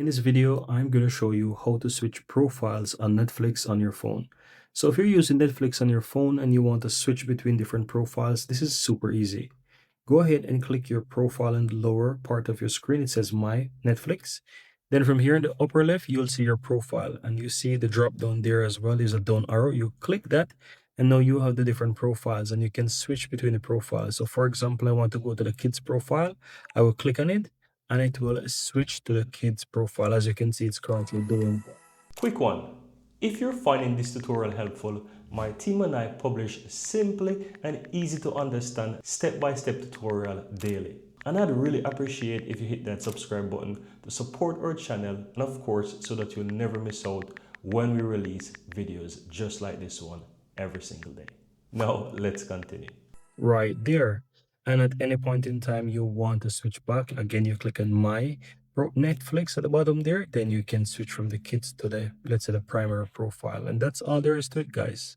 In this video, I'm going to show you how to switch profiles on Netflix on your phone. So if you're using Netflix on your phone and you want to switch between different profiles, this is super easy. Go ahead and click your profile in the lower part of your screen. It says My Netflix. Then from here in the upper left, you'll see your profile and you see the drop down there as well. There's a down arrow. You click that and now you have the different profiles and you can switch between the profiles. So for example, I want to go to the kids profile. I will click on it and it will switch to the kids profile. As you can see, it's currently doing. Quick one. If you're finding this tutorial helpful, my team and I publish simply and easy to understand step-by-step tutorial daily. And I'd really appreciate if you hit that subscribe button to support our channel and of course so that you'll never miss out when we release videos just like this one every single day. Now let's continue. Right there. And at any point in time you want to switch back, again, you click on My Netflix at the bottom there, then you can switch from the kids to the, let's say, the primary profile. And that's all there is to it, guys.